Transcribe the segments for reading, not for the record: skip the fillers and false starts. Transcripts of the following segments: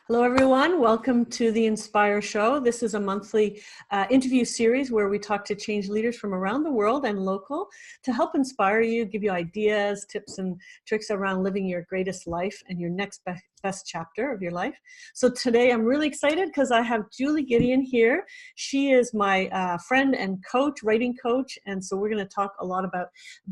Hello, everyone. Welcome to the Inspire Show. This is a monthly interview series where we talk to change leaders from around the world and local to help inspire you, give you ideas, tips, and tricks around living your greatest life and your next best chapter of your life. So today I'm really excited because I have Julie Gedeon here. She is my friend and coach, writing coach. And so we're going to talk a lot about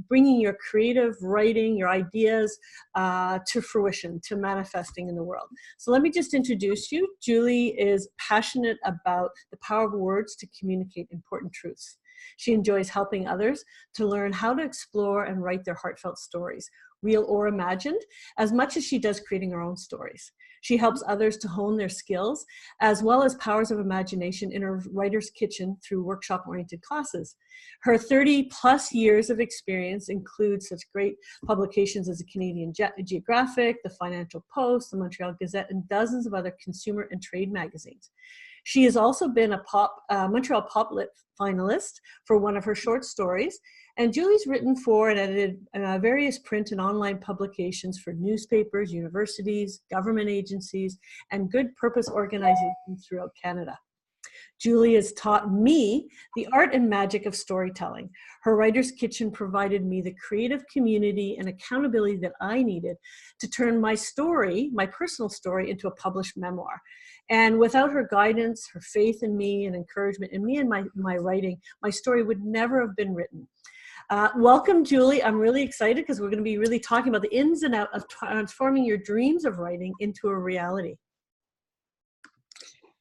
bringing your creative writing, your ideas to fruition, to manifesting in the world. So let me just introduce you. Julie is passionate about the power of words to communicate important truths. She enjoys helping others to learn how to explore and write their heartfelt stories, real or imagined, as much as she does creating her own stories. She helps others to hone their skills, as well as powers of imagination in her writer's kitchen through workshop-oriented classes. Her 30-plus years of experience include such great publications as the Canadian Geographic, the Financial Post, the Montreal Gazette, and dozens of other consumer and trade magazines. She has also been a Montreal Pop Lit finalist for one of her short stories. And Julie's written for and edited various print and online publications for newspapers, universities, government agencies, and good purpose organizations throughout Canada. Julie has taught me the art and magic of storytelling. Her writer's kitchen provided me the creative community and accountability that I needed to turn my story, my personal story, into a published memoir. And without her guidance, her faith in me and encouragement in me and my writing, my story would never have been written. Welcome, Julie. I'm really excited because we're going to be really talking about the ins and outs of transforming your dreams of writing into a reality.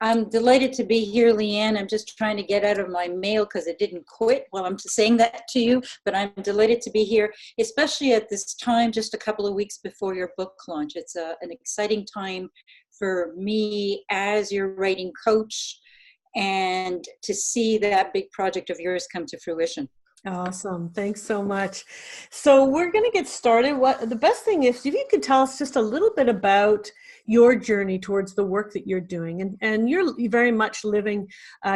I'm delighted to be here, Leanne. I'm just trying to get out of my mail because it didn't quit while I'm saying that to you, but I'm delighted to be here, especially at this time, just a couple of weeks before your book launch. It's an exciting time for me as your writing coach and to see that big project of yours come to fruition. Awesome. Thanks so much. So we're going to get started. The best thing is if you could tell us just a little bit about your journey towards the work that you're doing, and you're very much living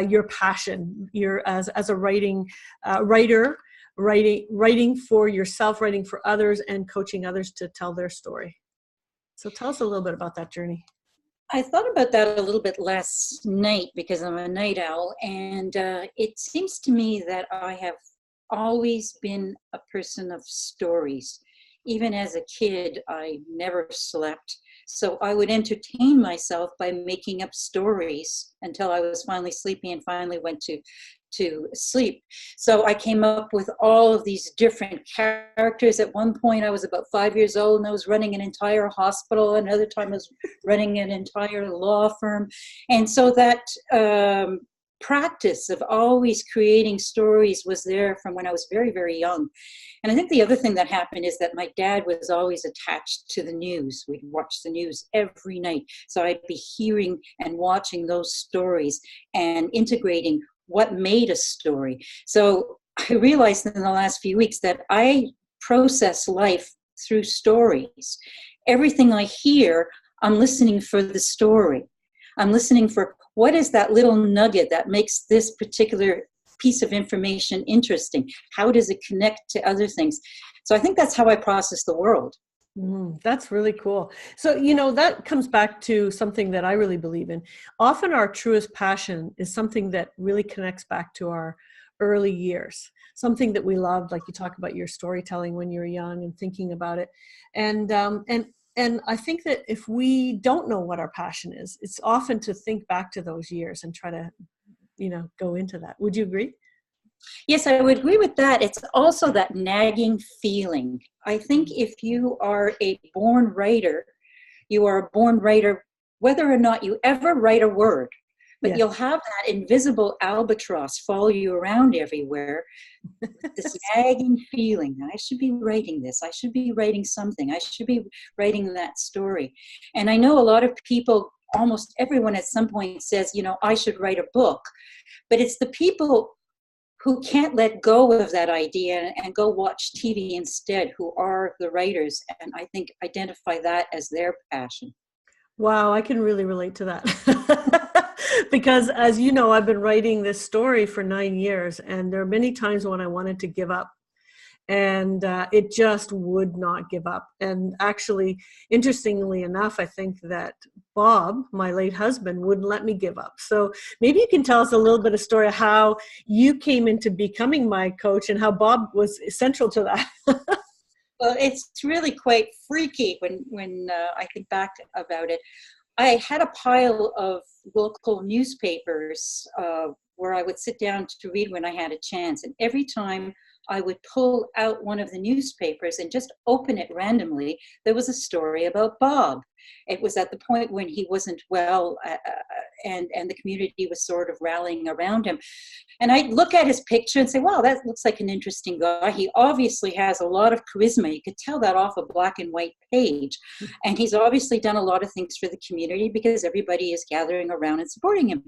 your passion. You're as a writer, writing for yourself, writing for others, and coaching others to tell their story. So tell us a little bit about that journey. I thought about that a little bit last night because I'm a night owl, and it seems to me that I have always been a person of stories. Even as a kid, I never slept. So I would entertain myself by making up stories until I was finally sleepy and finally went to sleep. So I came up with all of these different characters. At one point, I was about 5 years old and I was running an entire hospital. Another time I was running an entire law firm. And so that practice of always creating stories was there from when I was very, very young. And I think the other thing that happened is that my dad was always attached to the news. We'd watch the news every night. So I'd be hearing and watching those stories and integrating what made a story. So I realized in the last few weeks that I process life through stories. Everything I hear, I'm listening for the story. I'm listening for what is that little nugget that makes this particular piece of information interesting? How does it connect to other things? So I think that's how I process the world. That's really cool. So, that comes back to something that I really believe in. Often our truest passion is something that really connects back to our early years, something that we loved, like you talk about your storytelling when you were young and thinking about it. And I think that if we don't know what our passion is, it's often to think back to those years and try to, go into that. Would you agree? Yes, I would agree with that. It's also that nagging feeling. I think if you are a born writer, you are a born writer, whether or not you ever write a word, but you'll have that invisible albatross follow you around everywhere. This nagging feeling, I should be writing this. I should be writing something. I should be writing that story. And I know a lot of people, almost everyone at some point says, I should write a book. But it's the people who can't let go of that idea and go watch TV instead, who are the writers, and I think identify that as their passion. Wow, I can really relate to that. Because as you know, I've been writing this story for 9 years, and there are many times when I wanted to give up. And it just would not give up. And actually, interestingly enough, I think that Bob, my late husband, wouldn't let me give up. So maybe you can tell us a little bit of story of how you came into becoming my coach and how Bob was central to that. Well, it's really quite freaky when I think back about it. I had a pile of local newspapers where I would sit down to read when I had a chance. And every time I would pull out one of the newspapers and just open it randomly, there was a story about Bob. It was at the point when he wasn't well, and the community was sort of rallying around him. And I'd look at his picture and say, wow, that looks like an interesting guy. He obviously has a lot of charisma. You could tell that off a black and white page. And he's obviously done a lot of things for the community because everybody is gathering around and supporting him.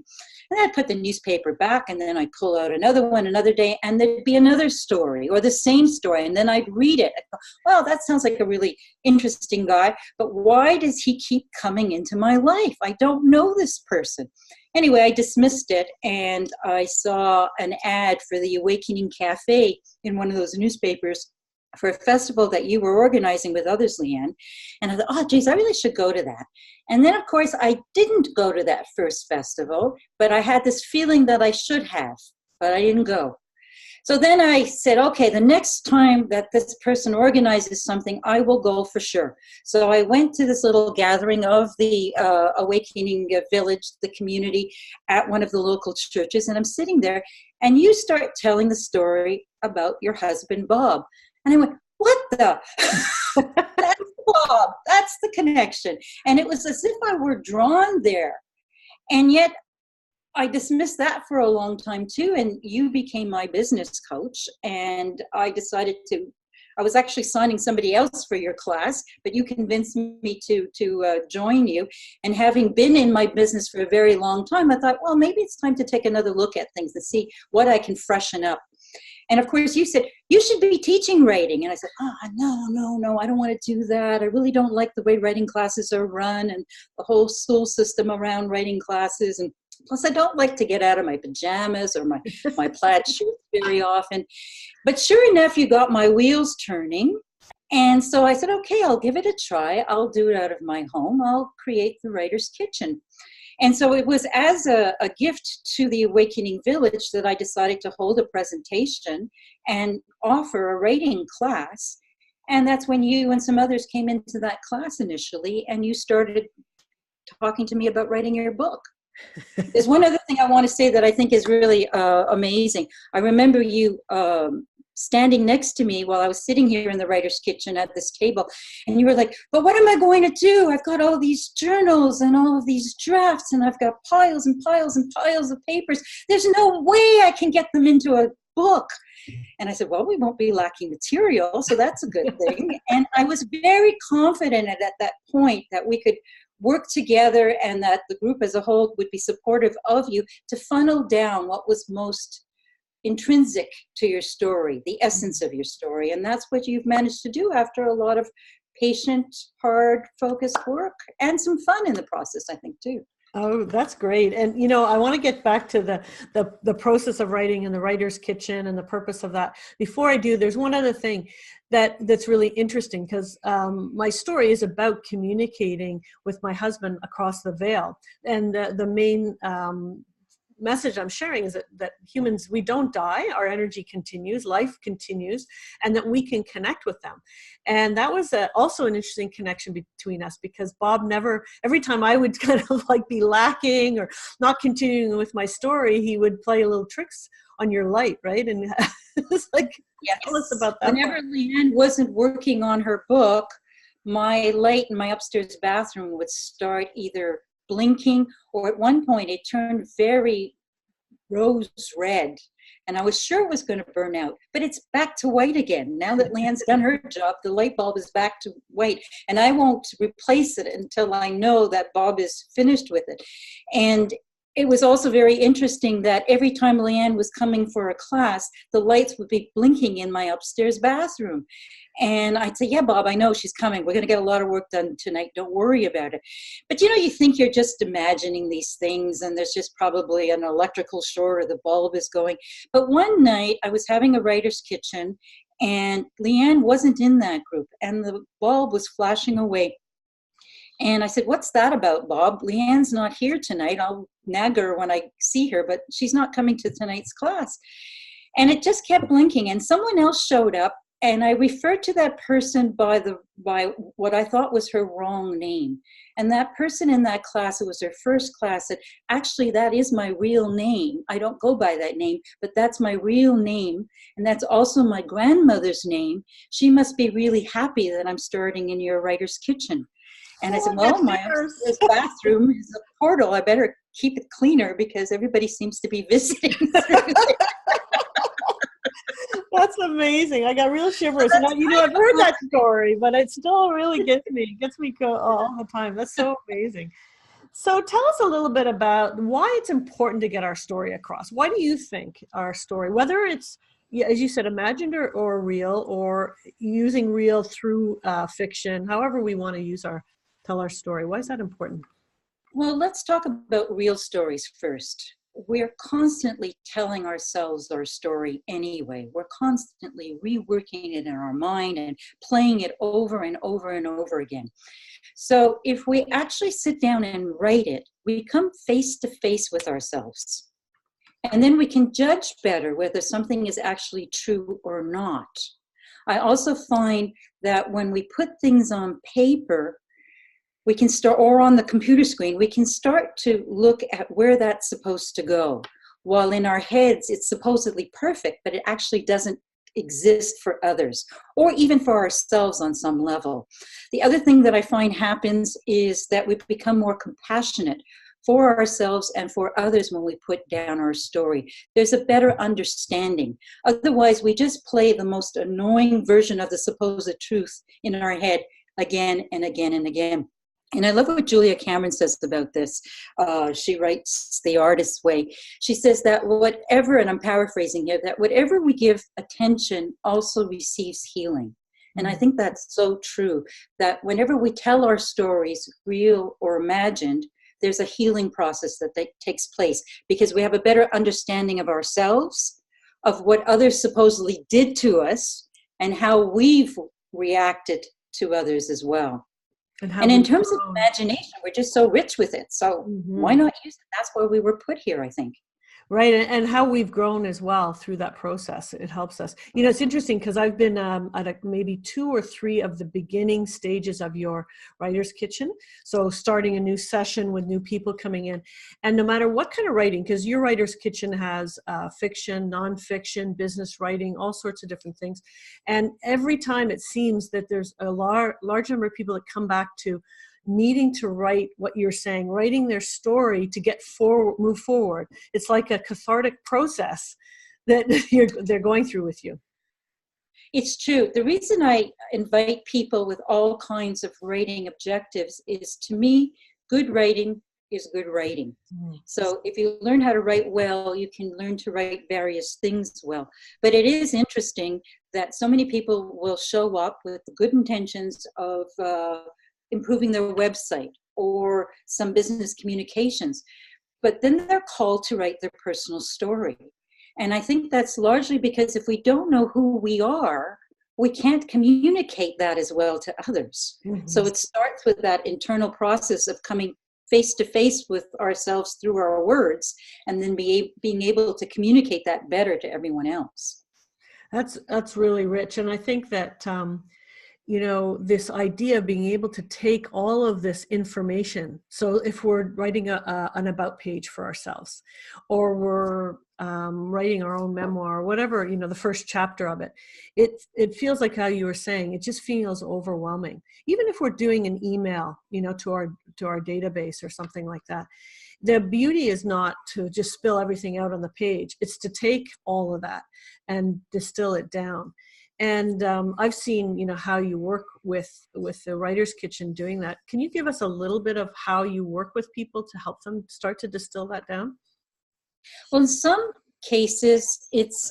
And I'd put the newspaper back, and then I'd pull out another one another day, and there'd be another story or the same story. And then I'd read it. I'd go, well, that sounds like a really interesting guy, but why does he keep coming into my life? I don't know this person. Anyway, I dismissed it, and I saw an ad for the Awakening Cafe in one of those newspapers for a festival that you were organizing with others, Leanne. And I thought, oh, geez, I really should go to that. And then, of course, I didn't go to that first festival, but I had this feeling that I should have, but I didn't go. So then I said, okay, the next time that this person organizes something, I will go for sure. So I went to this little gathering of the Awakening Village, the community, at one of the local churches, and I'm sitting there, and you start telling the story about your husband, Bob. And I went, what the? That's Bob. That's the connection. And it was as if I were drawn there. And yet, I dismissed that for a long time too, and you became my business coach, and I decided I was actually signing somebody else for your class, but you convinced me to join you. And having been in my business for a very long time, I thought, well, maybe it's time to take another look at things and see what I can freshen up. And of course you said, you should be teaching writing. And I said, oh, no, I don't want to do that. I really don't like the way writing classes are run and the whole school system around writing classes. And plus, I don't like to get out of my pajamas or my plaid shirt very often. But sure enough, you got my wheels turning. And so I said, okay, I'll give it a try. I'll do it out of my home. I'll create the Writer's Kitchen. And so it was as a gift to the Awakening Village that I decided to hold a presentation and offer a writing class. And that's when you and some others came into that class initially, and you started talking to me about writing your book. There's one other thing I want to say that I think is really amazing. I remember you standing next to me while I was sitting here in the Writer's Kitchen at this table, and you were like, but what am I going to do? I've got all these journals and all of these drafts, and I've got piles and piles and piles of papers. There's no way I can get them into a book. And I said, well, we won't be lacking material, so that's a good thing. And I was very confident at that point that we could work together and that the group as a whole would be supportive of you to funnel down what was most intrinsic to your story, the essence of your story. And that's what you've managed to do after a lot of patient, hard, focused work and some fun in the process, I think, too. Oh, that's great. And, I want to get back to the process of writing and the Writer's Kitchen and the purpose of that. Before I do, there's one other thing that's really interesting, because my story is about communicating with my husband across the veil. And the main message I'm sharing is that humans, we don't die, our energy continues, life continues, and that we can connect with them. And that was also an interesting connection between us, because Bob never, every time I would kind of like be lacking or not continuing with my story, he would play little tricks on your light, right? And it's like, yes. Tell us about that. Whenever Leanne wasn't working on her book, my light in my upstairs bathroom would start either blinking, or at one point it turned very rose red, and I was sure it was going to burn out, but it's back to white again. Now that Leanne's done her job, the light bulb is back to white, and I won't replace it until I know that Bob is finished with it. And it was also very interesting that every time Leanne was coming for a class, the lights would be blinking in my upstairs bathroom. And I'd say, yeah, Bob, I know she's coming. We're going to get a lot of work done tonight. Don't worry about it. But, you think you're just imagining these things, and there's just probably an electrical short or the bulb is going. But one night I was having a Writer's Kitchen, And Leanne wasn't in that group, and the bulb was flashing away. And I said, "What's that about, Bob? Leanne's not here tonight. I'll nag her when I see her, but she's not coming to tonight's class." And it just kept blinking, and someone else showed up, and I referred to that person by what I thought was her wrong name. And that person in that class, it was her first class, said, "Actually, that is my real name. I don't go by that name, but that's my real name. And that's also my grandmother's name. She must be really happy that I'm starting in your writer's kitchen." And I said, "Well, my upstairs bathroom is a portal. I better keep it cleaner because everybody seems to be visiting through there." That's amazing. I got real shivers. And I've heard that story, but it still really gets me all the time. That's so amazing. So tell us a little bit about why it's important to get our story across. Why do you think our story, whether it's, as you said, imagined or real, or using real through fiction, however we want to tell our story, why is that important? Well, let's talk about real stories first. We're constantly telling ourselves our story anyway. We're constantly reworking it in our mind and playing it over and over and over again. So if we actually sit down and write it, we come face to face with ourselves. And then we can judge better whether something is actually true or not. I also find that when we put things on paper, we can start, or on the computer screen, we can start to look at where that's supposed to go. While in our heads, it's supposedly perfect, but it actually doesn't exist for others, or even for ourselves on some level. The other thing that I find happens is that we become more compassionate for ourselves and for others when we put down our story. There's a better understanding. Otherwise, we just play the most annoying version of the supposed truth in our head again and again and again. And I love what Julia Cameron says about this. She writes The Artist's Way. She says that whatever, and I'm paraphrasing here, that whatever we give attention also receives healing. And I think that's so true, that whenever we tell our stories, real or imagined, there's a healing process that takes place because we have a better understanding of ourselves, of what others supposedly did to us, and how we've reacted to others as well. And in terms of imagination, we're just so rich with it. So why not use it? That's why we were put here, I think. Right. And how we've grown as well through that process. It helps us. It's interesting because I've been at maybe 2 or 3 of the beginning stages of your writer's kitchen. So starting a new session with new people coming in. And no matter what kind of writing, because your writer's kitchen has fiction, nonfiction, business writing, all sorts of different things. And every time it seems that there's a large number of people that come back to needing to write what you're saying, writing their story to move forward. It's like a cathartic process that they're going through with you. It's true. The reason I invite people with all kinds of writing objectives is, to me, good writing is good writing. So if you learn how to write well, you can learn to write various things well. But it is interesting that so many people will show up with the good intentions of improving their website or some business communications, but then they're called to write their personal story. And I think that's largely because if we don't know who we are, we can't communicate that as well to others. So it starts with that internal process of coming face to face with ourselves through our words, and then being able to communicate that better to everyone else. That's really rich. And I think that this idea of being able to take all of this information. So if we're writing an about page for ourselves, or we're writing our own memoir, or whatever, the first chapter of it, it feels like how you were saying, it just feels overwhelming. Even if we're doing an email, to our database or something like that. The beauty is not to just spill everything out on the page. It's to take all of that and distill it down. And I've seen, how you work with the Writer's Kitchen doing that. Can you give us a little bit of how you work with people to help them start to distill that down? Well, in some cases, it's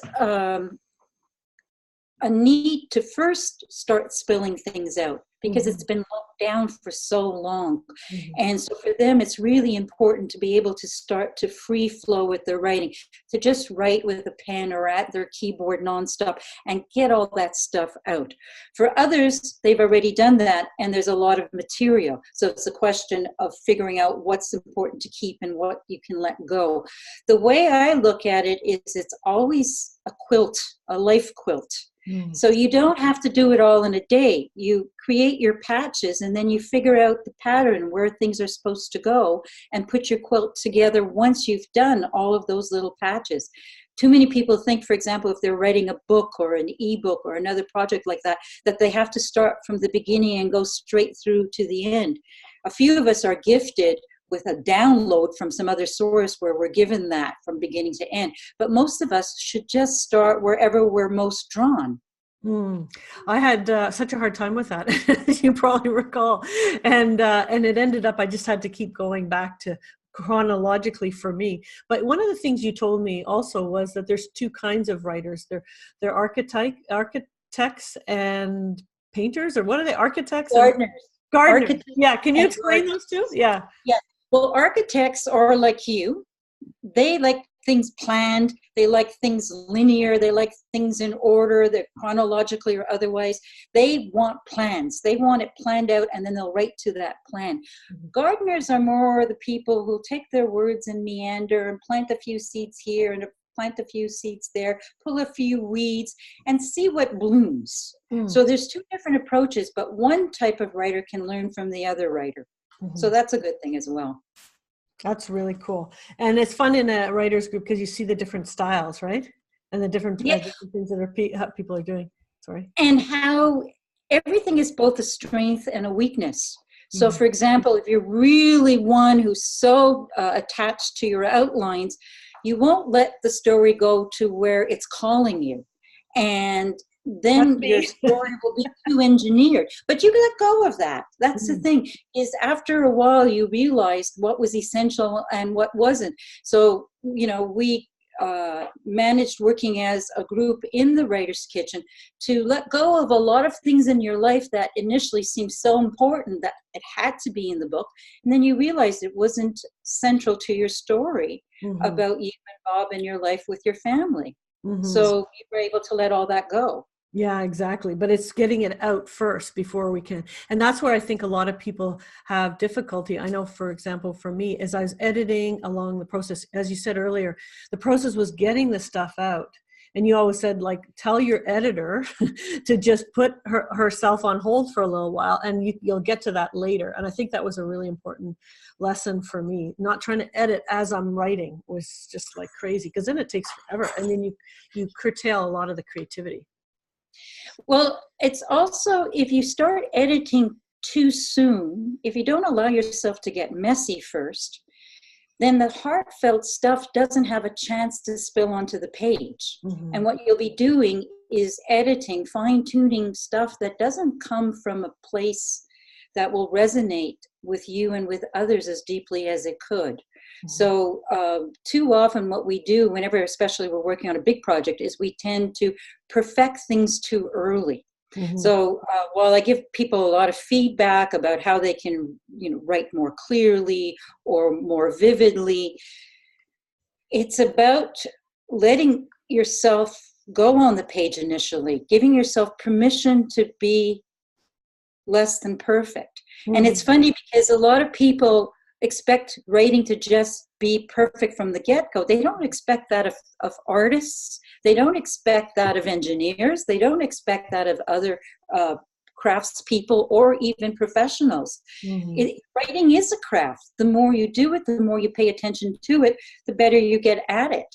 a need to first start spilling things out, because Mhm. it's been locked down for so long. Mhm. And so for them, it's really important to be able to start to free flow with their writing, to just write with a pen or at their keyboard nonstop and get all that stuff out. For others, they've already done that and there's a lot of material. So it's a question of figuring out what's important to keep and what you can let go. The way I look at it is it's always a quilt, a life quilt. Mm. So you don't have to do it all in a day. You create your patches and then you figure out the pattern where things are supposed to go and put your quilt together once you've done all of those little patches. Too many people think, for example, if they're writing a book or an ebook or another project like that, that they have to start from the beginning and go straight through to the end. A few of us are gifted with a download from some other source where we're given that from beginning to end. But most of us should just start wherever we're most drawn. I had such a hard time with that, as you probably recall, and it ended up I just had to keep going back to chronologically for me. But one of the things you told me also was that there's two kinds of writers. They're architects and painters, or what are they? Architects and Gardeners. gardeners. Architects Yeah, can you and explain those two? Yeah. Yeah. Well, architects are like you. They like things planned. They like things linear. They like things in order, that chronologically or otherwise. They want plans. They want it planned out, and then they'll write to that plan. Gardeners are more the people who take their words and meander and plant a few seeds here and plant a few seeds there, pull a few weeds, and see what blooms. So there's two different approaches, but one type of writer can learn from the other writer. So that's a good thing as well. That's really cool. And it's fun in a writer's group because you see the different styles, right? And the different things that people are doing. Sorry. And how everything is both a strength and a weakness. So, for example, if you're really one who's so attached to your outlines, you won't let the story go to where it's calling you. And then your story will be too engineered. But you let go of that. That's the thing, is after a while you realized what was essential and what wasn't. So, we managed working as a group in the Writer's Kitchen to let go of a lot of things in your life that initially seemed so important that it had to be in the book. And then you realized it wasn't central to your story about you and Bob and your life with your family. So you were able to let all that go. Yeah, exactly. But it's getting it out first before we can. And that's where I think a lot of people have difficulty. I know, for example, for me, as I was editing along the process, as you said earlier, the process was getting the stuff out. And you always said, like, tell your editor to just put herself on hold for a little while, and you'll get to that later. And I think that was a really important lesson for me. Not trying to edit as I'm writing was just like crazy, because then it takes forever. And then you curtail a lot of the creativity. Well, it's also, if you start editing too soon, if you don't allow yourself to get messy first, then the heartfelt stuff doesn't have a chance to spill onto the page. And what you'll be doing is editing, fine-tuning stuff that doesn't come from a place that will resonate with you and with others as deeply as it could. So too often what we do, whenever especially we're working on a big project, is we tend to perfect things too early. So while I give people a lot of feedback about how they can, write more clearly or more vividly, it's about letting yourself go on the page initially, giving yourself permission to be less than perfect. And it's funny because a lot of people expect writing to just be perfect from the get-go. They don't expect that of artists. They don't expect that of engineers. They don't expect that of other craftspeople or even professionals. Writing is a craft. The more you do it, the more you pay attention to it, the better you get at it.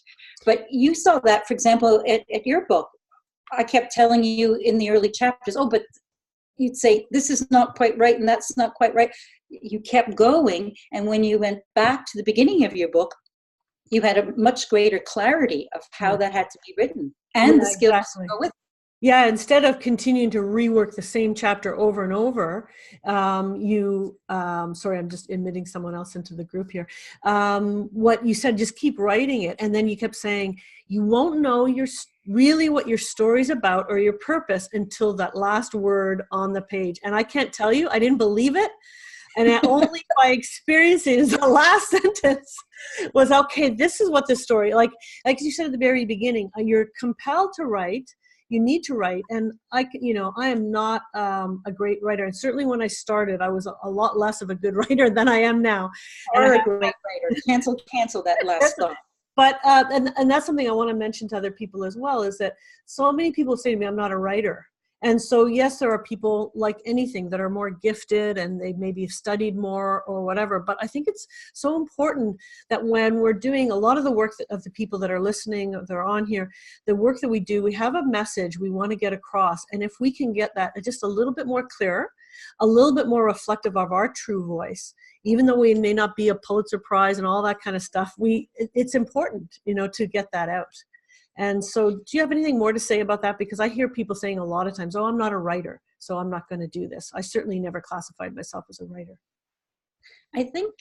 But you saw that, for example, at your book. I kept telling you in the early chapters, but you'd say, this is not quite right and that's not quite right. You kept going, and when you went back to the beginning of your book, you had a much greater clarity of how that had to be written and the skills to go with it. Yeah, instead of continuing to rework the same chapter over and over, sorry, I'm just admitting someone else into the group here. What you said, just keep writing it. And then you kept saying, you won't know really what your story's about or your purpose until that last word on the page. And I can't tell you, I didn't believe it. And only by experiencing the last sentence was, okay, this is what the story, like you said at the very beginning, you're compelled to write. You need to write. And I am not a great writer. And certainly when I started, I was a lot less of a good writer than I am now. Or a great writer. Cancel that last thought. But, and that's something I want to mention to other people as well, is that so many people say to me, I'm not a writer. And so, yes, there are people like anything that are more gifted and they maybe have studied more or whatever. But I think it's so important that when we're doing a lot of the work of the people that are listening, that are on here, the work that we do, we have a message we want to get across. And if we can get that just a little bit more clear, a little bit more reflective of our true voice, even though we may not be a Pulitzer Prize and all that kind of stuff, it's important, to get that out. And so do you have anything more to say about that? Because I hear people saying a lot of times, oh, I'm not a writer, so I'm not going to do this. I certainly never classified myself as a writer. I think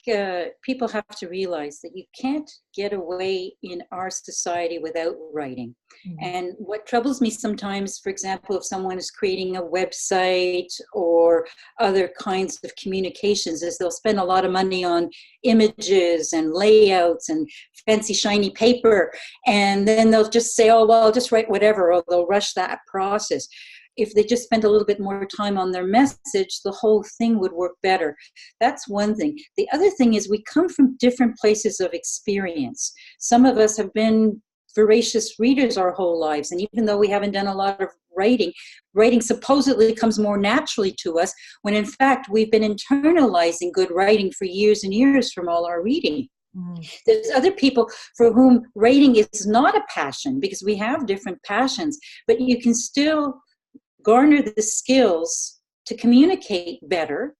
people have to realize that you can't get away in our society without writing. Mm-hmm. And what troubles me sometimes, for example, if someone is creating a website or other kinds of communications, is they'll spend a lot of money on images and layouts and fancy shiny paper. And then they'll just say, oh, well, I'll just write whatever, or they'll rush that process. If they just spent a little bit more time on their message, the whole thing would work better. That's one thing. The other thing is we come from different places of experience. Some of us have been voracious readers our whole lives, and even though we haven't done a lot of writing supposedly comes more naturally to us, when in fact we've been internalizing good writing for years and years from all our reading. There's other people for whom writing is not a passion, because we have different passions, but you can still garner the skills to communicate better,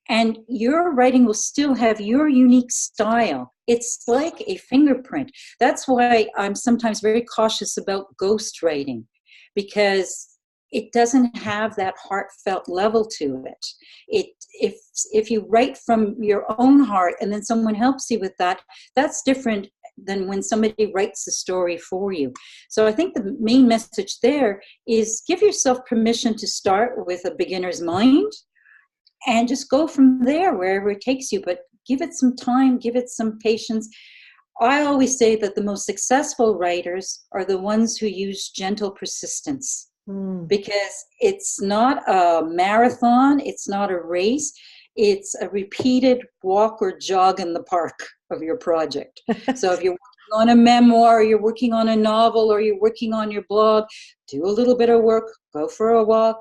and your writing will still have your unique style. It's like a fingerprint. That's why I'm sometimes very cautious about ghostwriting, because it doesn't have that heartfelt level to it. If you write from your own heart and then someone helps you with that, that's different than when somebody writes the story for you. So I think the main message there is give yourself permission to start with a beginner's mind and just go from there wherever it takes you. But give it some time, give it some patience. I always say that the most successful writers are the ones who use gentle persistence, because it's not a marathon, it's not a race. It's a repeated walk or jog in the park of your project. So if you're working on a memoir, or you're working on a novel, or you're working on your blog, do a little bit of work, go for a walk,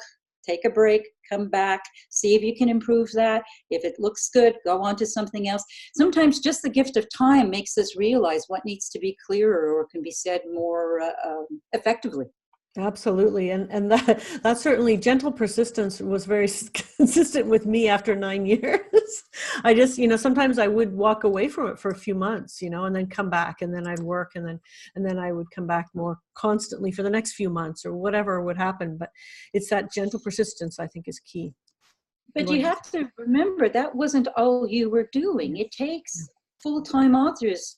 take a break, come back, see if you can improve that. If it looks good, go on to something else. Sometimes just the gift of time makes us realize what needs to be clearer or can be said more effectively. Absolutely. And that certainly, gentle persistence was very consistent with me after 9 years. I just, sometimes I would walk away from it for a few months, and then come back, and then I'd work, and then I would come back more constantly for the next few months or whatever would happen. But it's that gentle persistence, I think, is key. But you have to remember that wasn't all you were doing. It takes full-time authors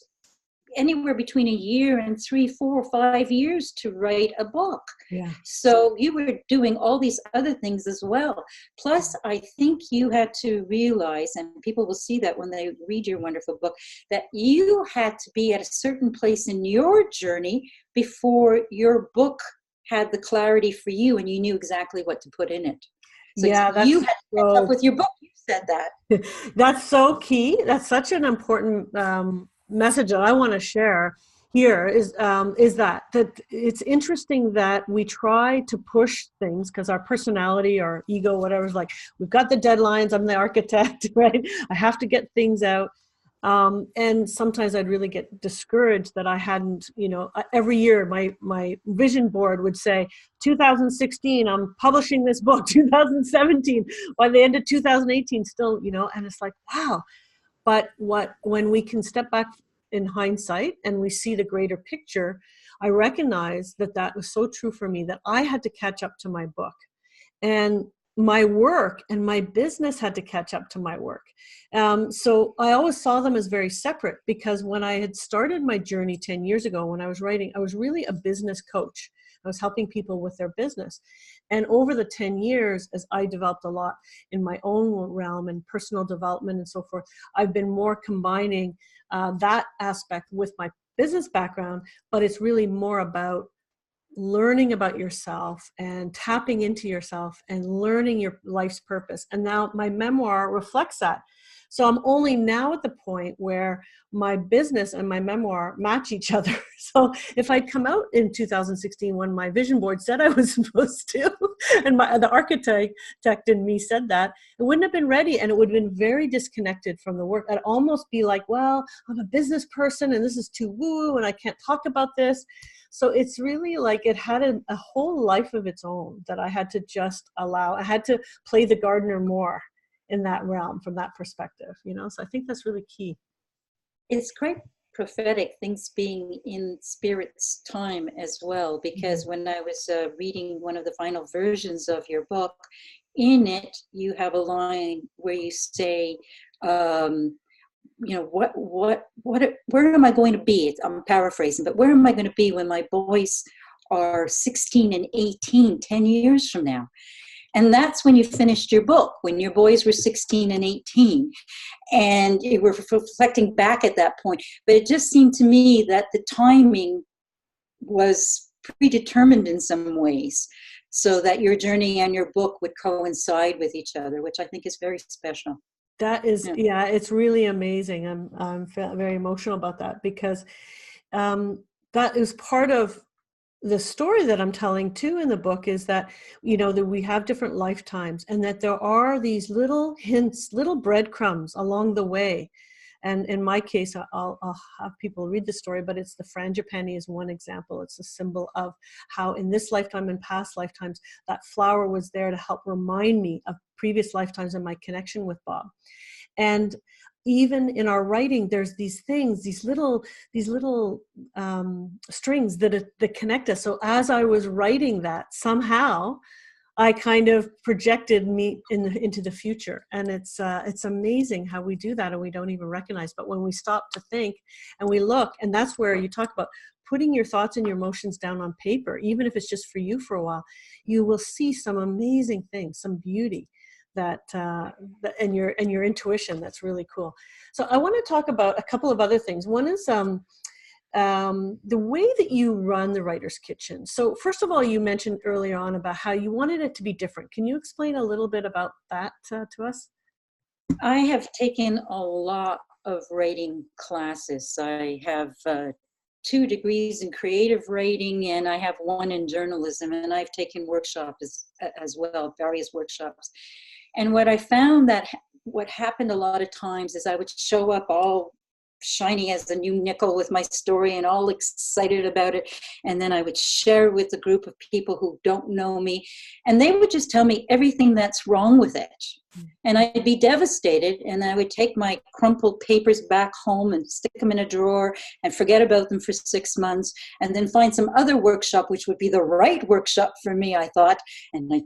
anywhere between a year and 3, 4, 5 years to write a book. Yeah. So you were doing all these other things as well. Plus, I think you had to realize, and people will see that when they read your wonderful book, that you had to be at a certain place in your journey before your book had the clarity for you and you knew exactly what to put in it. So yeah, you had to catch up with your book. You said that. That's so key. That's such an important message that I want to share here is that it's interesting that we try to push things because our personality, our ego, whatever, is like, we've got the deadlines, I'm the architect, right? I have to get things out. And sometimes I'd really get discouraged that I hadn't, every year my vision board would say, 2016, I'm publishing this book, 2017, by the end of 2018 still, and it's like, wow. But when we can step back in hindsight and we see the greater picture, I recognized that that was so true for me that I had to catch up to my book. And my work and my business had to catch up to my work. So I always saw them as very separate, because when I had started my journey 10 years ago, when I was writing, I was really a business coach. I was helping people with their business. And over the 10 years, as I developed a lot in my own realm and personal development and so forth, I've been more combining that aspect with my business background, but it's really more about learning about yourself and tapping into yourself and learning your life's purpose. And now my memoir reflects that. So I'm only now at the point where my business and my memoir match each other. So if I'd come out in 2016 when my vision board said I was supposed to, and the architect in me said that, it wouldn't have been ready, and it would have been very disconnected from the work. I'd almost be like, well, I'm a business person and this is too woo and I can't talk about this. So it's really like it had a whole life of its own that I had to just allow. I had to play the gardener more in that realm from that perspective, so I think that's really key. It's quite prophetic, things being in spirit's time as well, because when I was reading one of the final versions of your book, in it you have a line where you say, where am I going to be? I'm paraphrasing, but where am I going to be when my boys are 16 and 18, 10 years from now? And that's when you finished your book, when your boys were 16 and 18. And you were reflecting back at that point. But it just seemed to me that the timing was predetermined in some ways, so that your journey and your book would coincide with each other, which I think is very special. That is, yeah, it's really amazing. I'm very emotional about that, because that is part of the story that I'm telling too in the book, is that, that we have different lifetimes, and that there are these little hints, little breadcrumbs along the way. And in my case, I'll have people read the story, but it's the frangipani is one example. It's a symbol of how in this lifetime and past lifetimes, that flower was there to help remind me of previous lifetimes and my connection with Bob. And even in our writing, there's these things, these little strings that connect us. So as I was writing that, somehow I kind of projected me into the future. And it's amazing how we do that and we don't even recognize. But when we stop to think and we look, and that's where you talk about putting your thoughts and your emotions down on paper, even if it's just for you for a while, you will see some amazing things, some beauty. And your intuition, that's really cool. So I want to talk about a couple of other things. One is the way that you run the Writer's Kitchen. So first of all, you mentioned earlier on about how you wanted it to be different. Can you explain a little bit about that to us? I have taken a lot of writing classes. I have 2 degrees in creative writing, and I have 1 in journalism, and I've taken workshops as well, various workshops. And what I found that what happened a lot of times is I would show up all shiny as a new nickel with my story and all excited about it. And then I would share with a group of people who don't know me, and they would just tell me everything that's wrong with it. And I'd be devastated, and I would take my crumpled papers back home and stick them in a drawer and forget about them for 6 months, and then find some other workshop, which would be the right workshop for me, I thought. And I'd,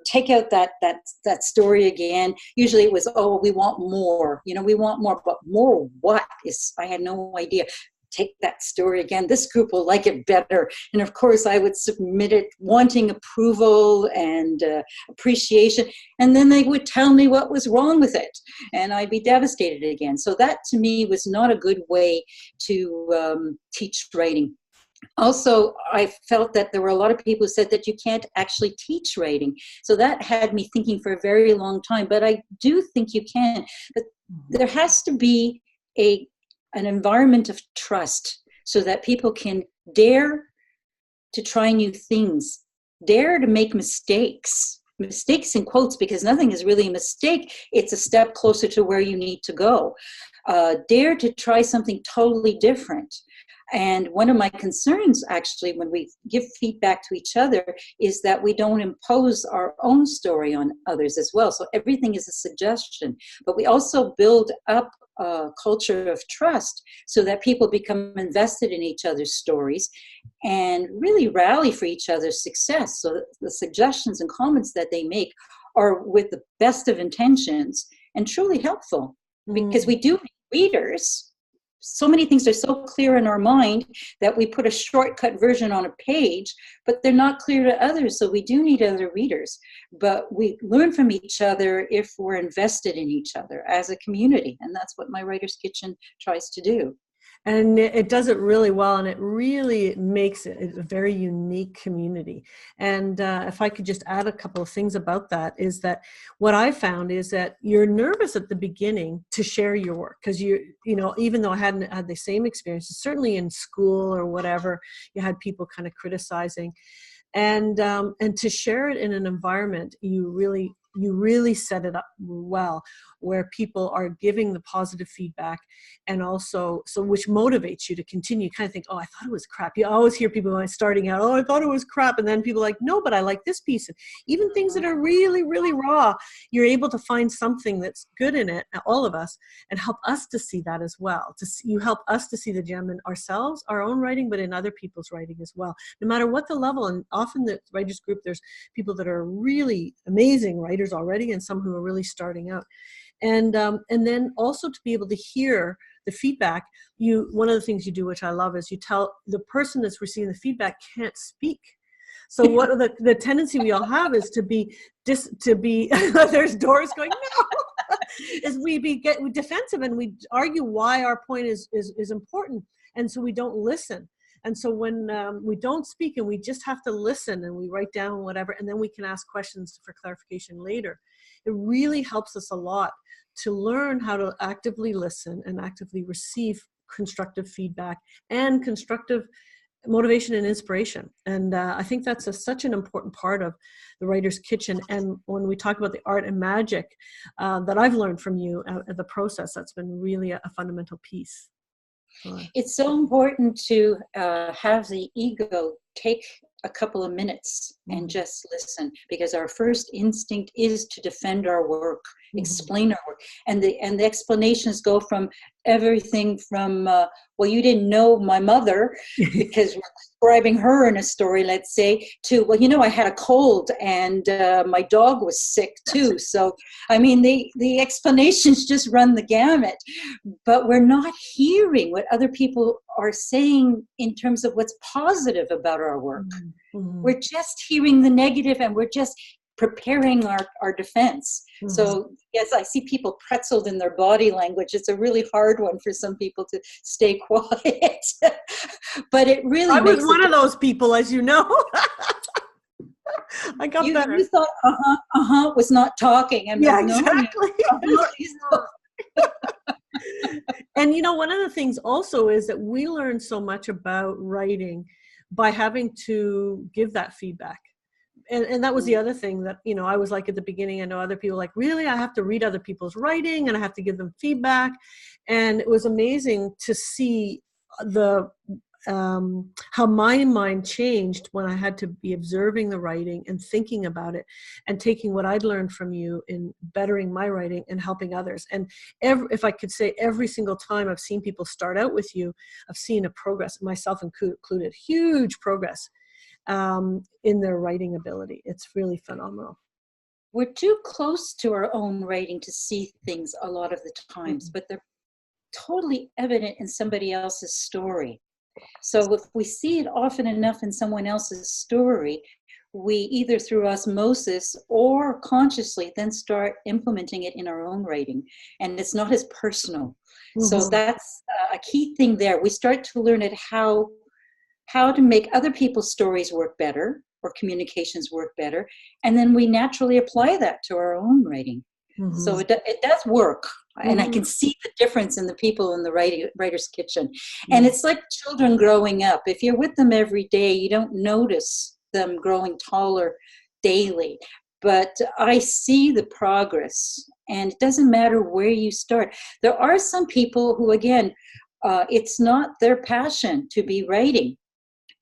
take out that story again. Usually it was, oh, we want more, we want more, but more what is, I had no idea. Take that story again. This group will like it better. And of course, I would submit it wanting approval and appreciation. And then they would tell me what was wrong with it. And I'd be devastated again. So that to me was not a good way to teach writing. Also, I felt that there were a lot of people who said that you can't actually teach writing. So that had me thinking for a very long time. But I do think you can. But there has to be an environment of trust so that people can dare to try new things, dare to make mistakes in quotes, because nothing is really a mistake. It's a step closer to where you need to go. Dare to try something totally different. And one of my concerns, actually, when we give feedback to each other, is that we don't impose our own story on others as well. So everything is a suggestion, but we also build up culture of trust so that people become invested in each other's stories and really rally for each other's success. So the suggestions and comments that they make are with the best of intentions and truly helpful, because we do need readers. So many things are so clear in our mind that we put a shortcut version on a page, but they're not clear to others. So we do need other readers, but we learn from each other if we're invested in each other as a community. And that's what my Writer's Kitchen tries to do. And it does it really well, and it really makes it a very unique community. And if I could just add a couple of things about that, is that what I found is that you're nervous at the beginning to share your work, because you know, even though I hadn't had the same experiences, certainly in school or whatever, you had people kind of criticizing, and to share it in an environment you really set it up well, where people are giving the positive feedback, and also which motivates you to continue. You kind of think, oh, I thought it was crap. You always hear people when starting out, oh, I thought it was crap, and then people are like, no, but I like this piece. And even things that are really, really raw, you're able to find something that's good in it, all of us, and help us to see that as well. You help us to see the gem in ourselves, our own writing, but in other people's writing as well, no matter what the level. And often the writers group, there's people that are really amazing writers already, and some who are really starting out. And then also to be able to hear the feedback. One of the things you do, which I love, is you tell the person that's receiving the feedback can't speak. So what the tendency we all have is to be there's doors going, no, is we get defensive, and we argue why our point is important, and so we don't listen. And so when we don't speak and we just have to listen, and we write down whatever, and then we can ask questions for clarification later, it really helps us a lot to learn how to actively listen and actively receive constructive feedback and constructive motivation and inspiration. And I think that's such an important part of the Writer's Kitchen. And when we talk about the art and magic that I've learned from you, the process, that's been really a fundamental piece. It's so important to have the ego take a couple of minutes and just listen, because our first instinct is to defend our work, explain our work, and the explanations go from everything from well, you didn't know my mother because we're describing her in a story, let's say, to, well, you know, I had a cold and my dog was sick too. So I mean, the explanations just run the gamut, but we're not hearing what other people are saying in terms of what's positive about our work. We're just hearing the negative, and we're just preparing our defense. So yes, I see people pretzeled in their body language. It's a really hard one for some people to stay quiet, but it really I was one of those people, as you know. I got better. You thought was not talking, and yeah, exactly. And you know, one of the things also is that we learn so much about writing by having to give that feedback. And that was the other thing that, you know, I was like at the beginning, I know other people like, really, I have to read other people's writing and I have to give them feedback. And it was amazing to see how my mind changed when I had to be observing the writing and thinking about it and taking what I'd learned from you in bettering my writing and helping others. And if I could say, every single time I've seen people start out with you, I've seen a progress, myself included, huge progress in their writing ability. It's really phenomenal. We're too close to our own writing to see things a lot of the times, but they're totally evident in somebody else's story. So if we see it often enough in someone else's story, we either through osmosis or consciously then start implementing it in our own writing, and it's not as personal. So that's a key thing there. We start to learn how to make other people's stories work better, or communications work better, and then we naturally apply that to our own writing. So it does work. And I can see the difference in the people in the Writer's Kitchen. And it's like children growing up. If you're with them every day, you don't notice them growing taller daily. But I see the progress, and it doesn't matter where you start. There are some people who, again, it's not their passion to be writing,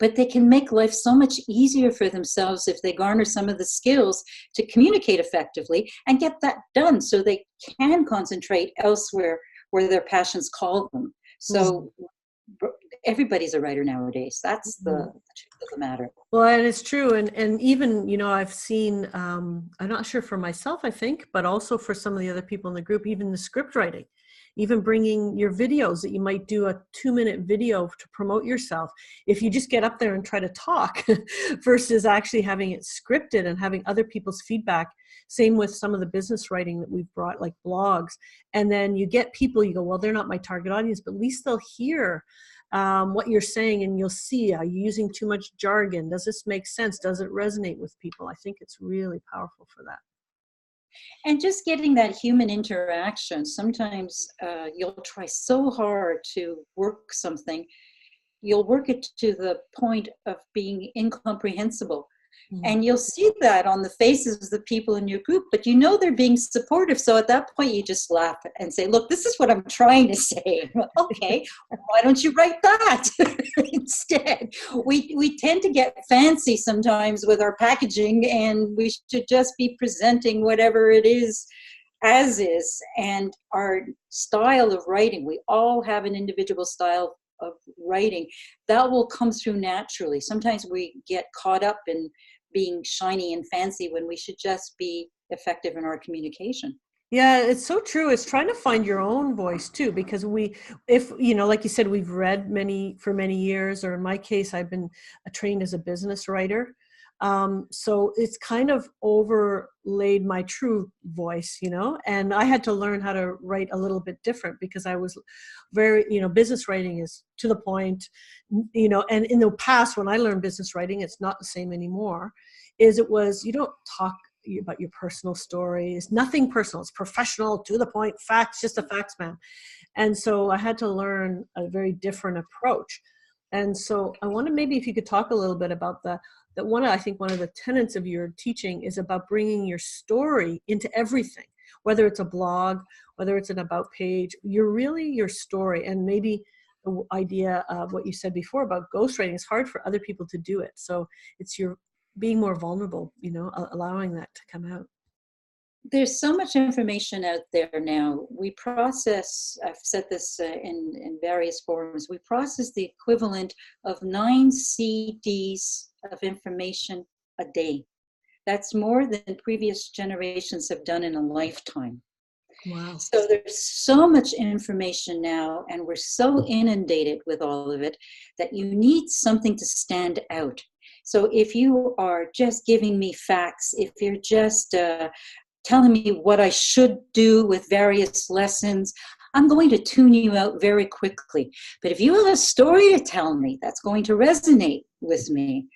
but they can make life so much easier for themselves if they garner some of the skills to communicate effectively and get that done, so they can concentrate elsewhere where their passions call them. So everybody's a writer nowadays. That's the truth of the matter. Well, and it's true. And even, I've seen, I'm not sure for myself, I think, but also for some of the other people in the group, even the script writing, even bringing your videos that you might do a 2-minute video to promote yourself. If you just get up there and try to talk versus actually having it scripted and having other people's feedback. Same with some of the business writing that we've brought, like blogs. And then you get people, you go, well, they're not my target audience, but at least they'll hear what you're saying, and you'll see, are you using too much jargon? Does this make sense? Does it resonate with people? I think it's really powerful for that. And just getting that human interaction. Sometimes you'll try so hard to work something, you'll work it to the point of being incomprehensible. And you'll see that on the faces of the people in your group, but they're being supportive. So at that point, you just laugh and say, look, this is what I'm trying to say. Okay, why don't you write that instead? We tend to get fancy sometimes with our packaging, and we should just be presenting whatever it is as is. And our style of writing, we all have an individual style of writing that will come through naturally. Sometimes we get caught up in being shiny and fancy when we should just be effective in our communication. Yeah, it's so true. It's trying to find your own voice too, because if like you said, we've read for many years, or in my case, I've been trained as a business writer. So it's kind of overlaid my true voice, and I had to learn how to write a little bit different, because I was very, business writing is to the point, and in the past when I learned business writing, it's not the same anymore, you don't talk about your personal stories, nothing personal, it's professional, to the point, facts, just a facts man. And so I had to learn a very different approach. And so I wonder maybe if you could talk a little bit about that one of the tenets of your teaching is about bringing your story into everything, whether it's a blog, whether it's an about page, you're really your story. And maybe the idea of what you said before about ghostwriting, is hard for other people to do it. So it's your being more vulnerable, allowing that to come out. There's so much information out there now. We process, I've said this in various forums, we process the equivalent of 9 CDs of information a day. That's more than previous generations have done in a lifetime. Wow. So there's so much information now, and we're so inundated with all of it that you need something to stand out. So if you are just giving me facts, if you're just telling me what I should do with various lessons, I'm going to tune you out very quickly. But if you have a story to tell me that's going to resonate with me,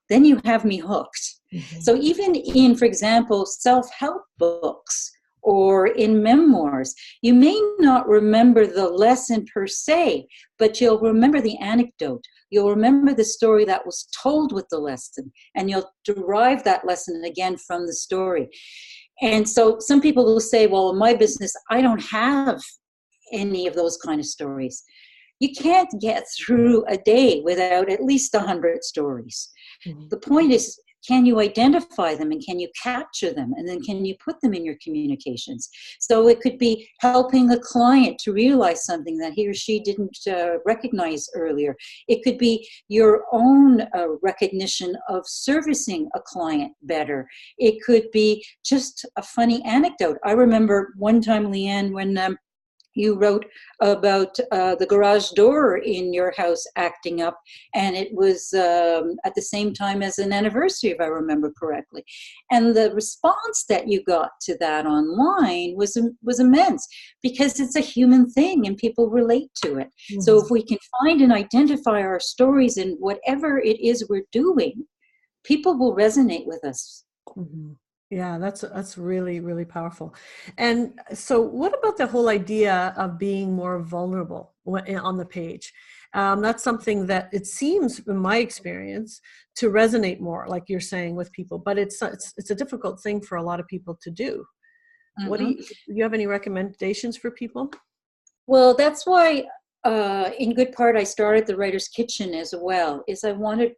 then you have me hooked. Mm-hmm. So even in, for example, self-help books or in memoirs, you may not remember the lesson per se, but you'll remember the anecdote. You'll remember the story that was told with the lesson, and you'll derive that lesson again from the story. And so some people will say, well, in my business, I don't have any of those kind of stories. You can't get through a day without at least 100 stories. Mm-hmm. The point is, can you identify them, and can you capture them, and then can you put them in your communications? So it could be helping a client to realize something that he or she didn't recognize earlier. It could be your own recognition of servicing a client better. It could be just a funny anecdote. I remember one time, Leanne, when you wrote about the garage door in your house acting up, and it was at the same time as an anniversary, if I remember correctly. And the response that you got to that online was immense, because it's a human thing and people relate to it. Mm-hmm. So if we can find and identify our stories in whatever it is we're doing, people will resonate with us. Mm-hmm. Yeah, that's really, really powerful. And so what about the whole idea of being more vulnerable on the page? That's something that it seems, in my experience, to resonate more, like you're saying, with people. But it's a difficult thing for a lot of people to do. Mm-hmm. Do you have any recommendations for people? Well, that's why, in good part, I started the Writer's Kitchen as well, is I wanted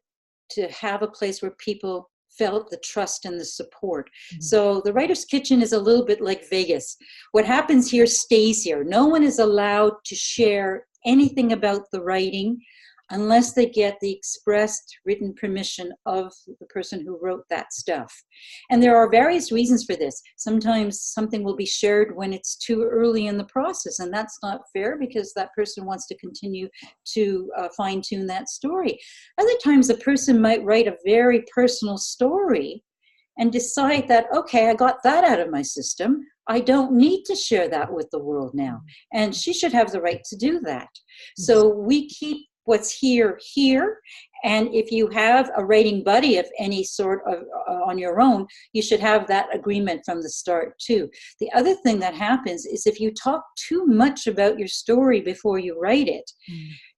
to have a place where people felt the trust and the support. So the writer's kitchen is a little bit like Vegas. What happens here stays here. No one is allowed to share anything about the writing unless they get the expressed written permission of the person who wrote that stuff. And there are various reasons for this. Sometimes something will be shared when it's too early in the process, and that's not fair because that person wants to continue to fine-tune that story. Other times a person might write a very personal story and decide that, okay, I got that out of my system. I don't need to share that with the world now. And she should have the right to do that. So we keep what's here, and if you have a writing buddy of any sort of on your own, you should have that agreement from the start too. The other thing that happens is if you talk too much about your story before you write it,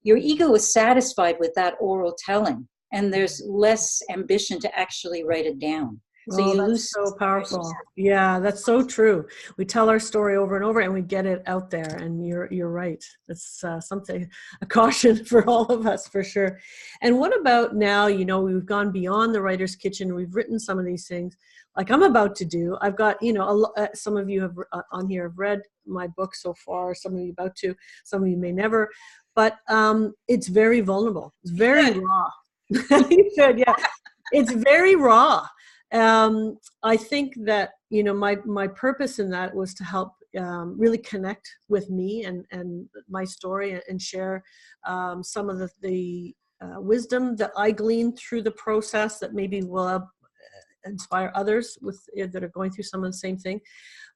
your ego is satisfied with that oral telling, and there's less ambition to actually write it down. So you lose. So powerful. Yeah, that's so true. We tell our story over and over and we get it out there, and you're right. It's something, a caution for all of us for sure. And what about now, you know, we've gone beyond the writer's kitchen. We've written some of these things like I'm about to do. I've got, you know, some of you have on here have read my book so far, some of you about to, some of you may never, but it's very vulnerable. It's very raw. You should, yeah. It's very raw. I think that, you know, my purpose in that was to help really connect with me and my story and share some of the wisdom that I gleaned through the process that maybe will inspire others that are going through some of the same thing.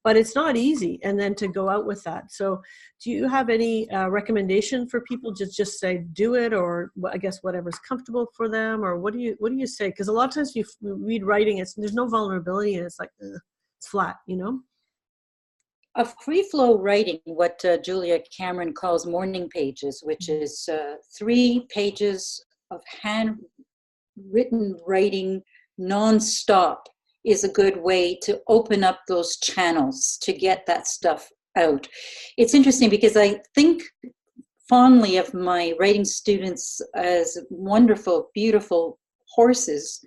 But it's not easy, and then to go out with that. So do you have any recommendation for people? Just say do it, or I guess whatever's comfortable for them, or what do you say? Because a lot of times you read writing, there's no vulnerability, and it's like it's flat, you know. A free flow writing, what Julia Cameron calls morning pages, which is 3 pages of handwritten writing nonstop, is a good way to open up those channels to get that stuff out. It's interesting because I think fondly of my writing students as wonderful, beautiful horses.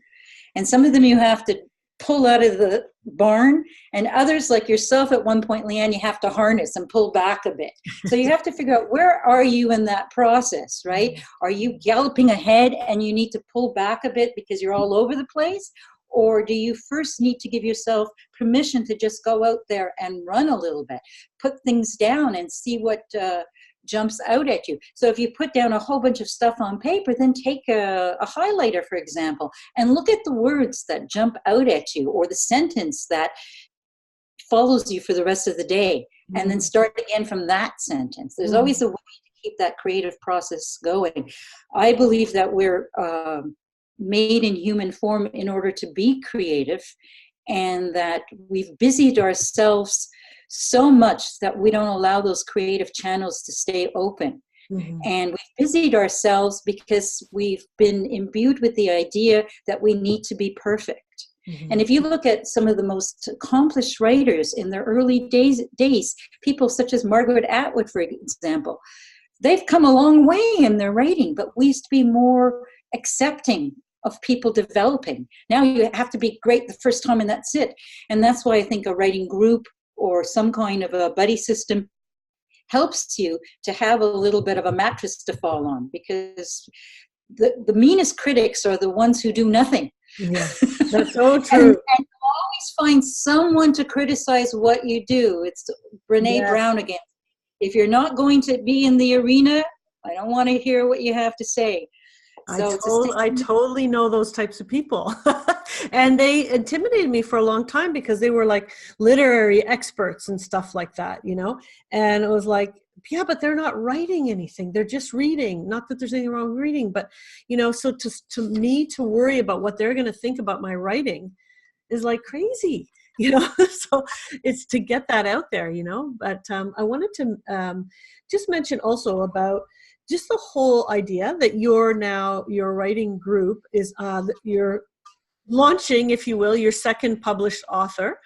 And some of them you have to pull out of the barn, and others like yourself at one point, Leanne, you have to harness and pull back a bit. So you have to figure out, where are you in that process, right? Are you galloping ahead and you need to pull back a bit because you're all over the place? Or do you first need to give yourself permission to just go out there and run a little bit, put things down and see what jumps out at you? So if you put down a whole bunch of stuff on paper, then take a highlighter, for example, and look at the words that jump out at you, or the sentence that follows you for the rest of the day, and then start again from that sentence. There's always a way to keep that creative process going. I believe that we're made in human form in order to be creative, and that we've busied ourselves so much that we don't allow those creative channels to stay open. And we've busied ourselves because we've been imbued with the idea that we need to be perfect. And if you look at some of the most accomplished writers in their early days, people such as Margaret Atwood, for example, they've come a long way in their writing, but we used to be more accepting of people developing. Now you have to be great the first time and that's it. And that's why I think a writing group or some kind of a buddy system helps you to have a little bit of a mattress to fall on, because the meanest critics are the ones who do nothing. Yeah, that's so true. and you always find someone to criticize what you do. It's Brene Brown again. If you're not going to be in the arena, I don't want to hear what you have to say. So I totally know those types of people. And they intimidated me for a long time because they were like literary experts and stuff like that, you know? And it was like, yeah, but they're not writing anything. They're just reading. Not that there's anything wrong with reading, but, you know, so to me to worry about what they're going to think about my writing is like crazy, you know? So it's to get that out there, you know? But I wanted to just mention also about just the whole idea that your writing group is you're launching, if you will, your second published author.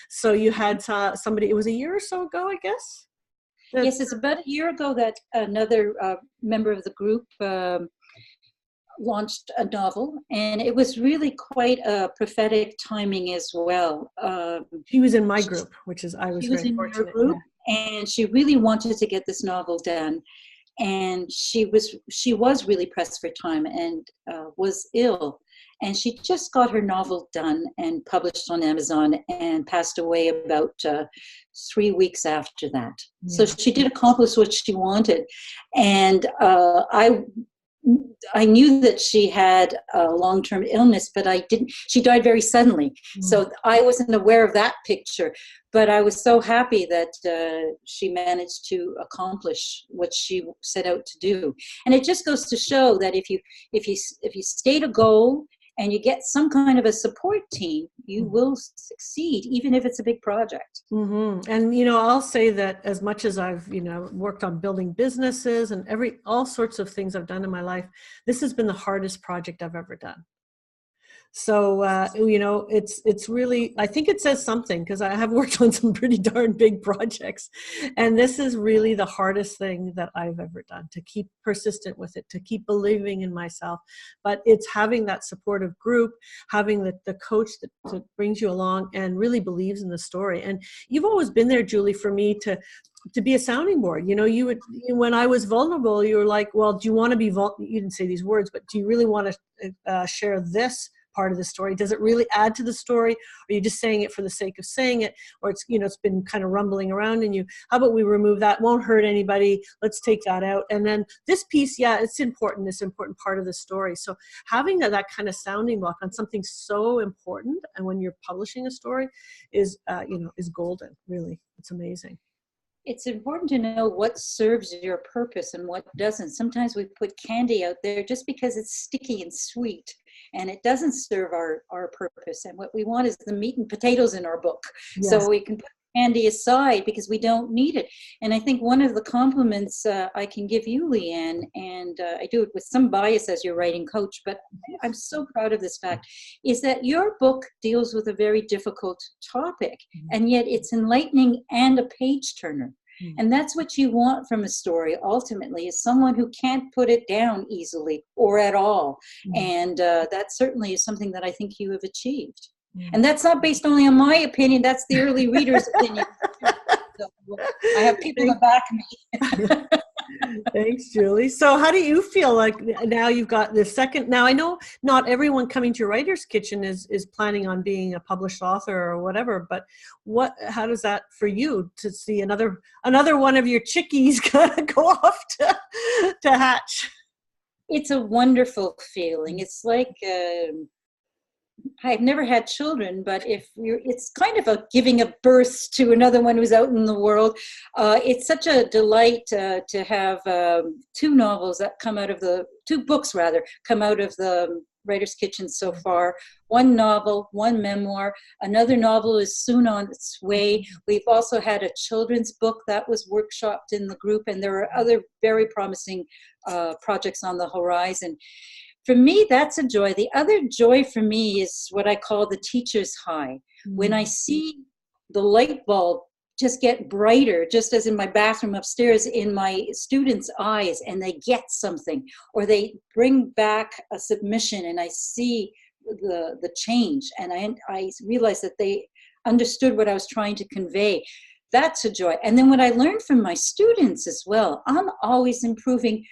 So you had somebody, it was a year or so ago, I guess? Yes, it's about a year ago that another member of the group launched a novel, and it was really quite a prophetic timing as well. She was in my group, which is, I was She was very in your fortunate. group, and she really wanted to get this novel done. And she was really pressed for time and was ill. And she just got her novel done and published on Amazon and passed away about 3 weeks after that. Yeah. So she did accomplish what she wanted. And I knew that she had a long-term illness, but she died very suddenly. Mm. So I wasn't aware of that picture, but I was so happy that she managed to accomplish what she set out to do. And it just goes to show that if you state a goal and you get some kind of a support team, you will succeed, even if it's a big project. Mm-hmm. And, I'll say that as much as I've, worked on building businesses and all sorts of things I've done in my life, this has been the hardest project I've ever done. So, it's really, I think it says something, because I have worked on some pretty darn big projects. And this is really the hardest thing that I've ever done, to keep persistent with it, to keep believing in myself. But it's having that supportive group, having the coach that brings you along and really believes in the story. And you've always been there, Julie, for me to be a sounding board. When I was vulnerable, you were like, well, do you want to be vulnerable? You didn't say these words, but do you really want to share this part of the story? Does it really add to the story? Or are you just saying it for the sake of saying it? Or it's been kind of rumbling around in you. How about we remove that? Won't hurt anybody. Let's take that out. And then this piece, it's important. It's an important part of the story. So having that kind of sounding block on something so important, and when you're publishing a story, is golden. Really, it's amazing. It's important to know what serves your purpose and what doesn't. Sometimes we put candy out there just because it's sticky and sweet, and it doesn't serve our purpose. And what we want is the meat and potatoes in our book. Yes. So we can put candy aside because we don't need it. And I think one of the compliments I can give you, Leanne, and I do it with some bias as your writing coach, but I'm so proud of this fact, is that your book deals with a very difficult topic, and yet it's enlightening and a page turner. And that's what you want from a story, ultimately, is someone who can't put it down easily or at all. And that certainly is something that I think you have achieved. And that's not based only on my opinion, that's the early reader's opinion. So I have people to back me. Thanks, Julie. So how do you feel like now you've got the second? Now, I know not everyone coming to your writer's kitchen is planning on being a published author or whatever, but how does that for you to see another one of your chickies kind of go off to hatch? It's a wonderful feeling. It's like, I've never had children, but it's kind of a giving a birth to another one who's out in the world. It's such a delight to have two books come out of the Writer's Kitchen so far. One novel, one memoir. Another novel is soon on its way. We've also had a children's book that was workshopped in the group, and there are other very promising projects on the horizon. For me, that's a joy. The other joy for me is what I call the teacher's high. When I see the light bulb just get brighter, just as in my bathroom upstairs, in my students' eyes, and they get something, or they bring back a submission and I see the change, and I realize that they understood what I was trying to convey. That's a joy. And then what I learned from my students as well, I'm always improving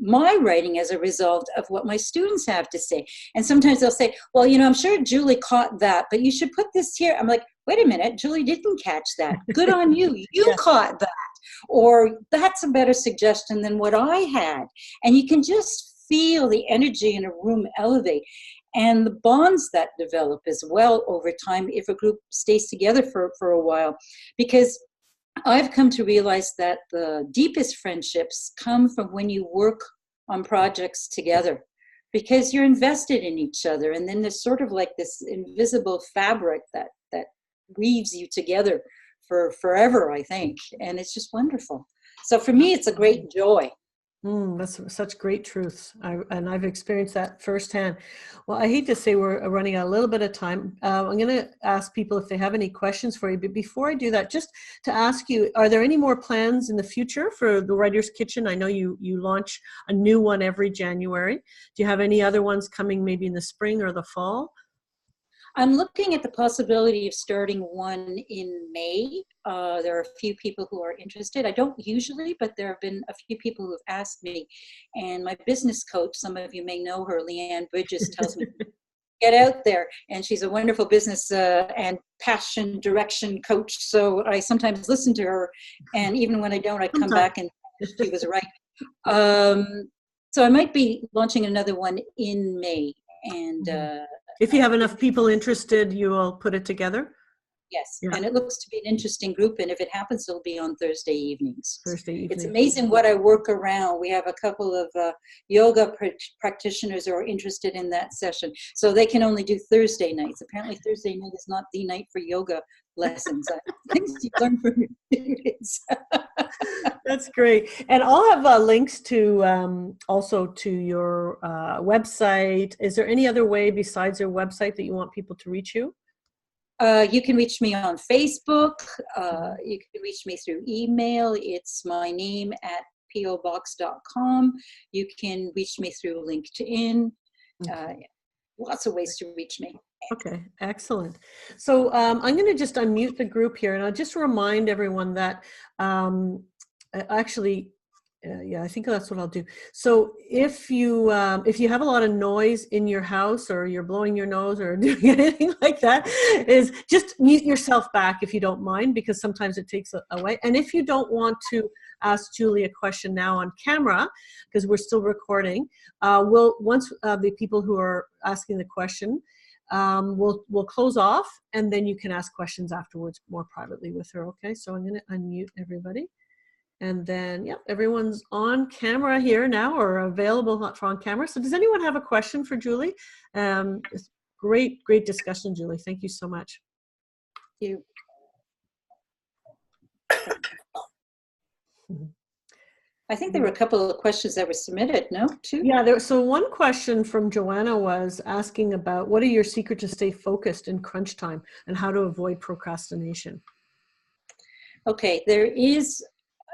my writing as a result of what my students have to say. And sometimes they'll say, well, I'm sure Julie caught that, but you should put this here. I'm like, wait a minute, Julie didn't catch that. Good on you. You caught that. Or that's a better suggestion than what I had. And you can just feel the energy in a room elevate. And the bonds that develop as well over time if a group stays together for a while. Because I've come to realize that the deepest friendships come from when you work on projects together, because you're invested in each other. And then there's sort of like this invisible fabric that weaves you together for forever, I think. And it's just wonderful. So for me, it's a great joy. That's such great truths. And I've experienced that firsthand. Well, I hate to say we're running out a little bit of time. I'm going to ask people if they have any questions for you. But before I do that, just to ask you, are there any more plans in the future for the Writer's Kitchen? I know you launch a new one every January. Do you have any other ones coming maybe in the spring or the fall? I'm looking at the possibility of starting one in May. There are a few people who are interested. I don't usually, but there have been a few people who have asked me. And my business coach, some of you may know her, Leanne Bridges, tells me, get out there. And she's a wonderful business and passion direction coach. So I sometimes listen to her. And even when I don't, I come back and she was right. So I might be launching another one in May. And if you have enough people interested, you will put it together? Yes, yeah. And it looks to be an interesting group, and if it happens, it'll be on Thursday evenings. It's amazing what I work around. We have a couple of yoga practitioners who are interested in that session, so they can only do Thursday nights. Apparently Thursday night is not the night for yoga lessons. Things you learn from your students. That's great. And I'll have links to also to your website. Is there any other way besides your website that you want people to reach you? You can reach me on Facebook. You can reach me through email. It's my name at pobox.com. You can reach me through LinkedIn. Lots of ways to reach me. Okay, excellent. So I'm going to just unmute the group here, and I'll just remind everyone that yeah, I think that's what I'll do. So if you have a lot of noise in your house, or you're blowing your nose or doing anything like that, is just mute yourself back if you don't mind, because sometimes it takes away. And if you don't want to ask Julie a question now on camera, because we're still recording, once the people who are asking the question, we'll close off, and then you can ask questions afterwards more privately with her. Okay, so I'm going to unmute everybody. And then, yeah, everyone's on camera here now, or available for on camera. So does anyone have a question for Julie? Great discussion, Julie. Thank you so much. Thank you. I think there were a couple of questions that were submitted, no? Two? Yeah, so one question from Joanna was asking about, what are your secrets to stay focused in crunch time, and how to avoid procrastination? Okay, there is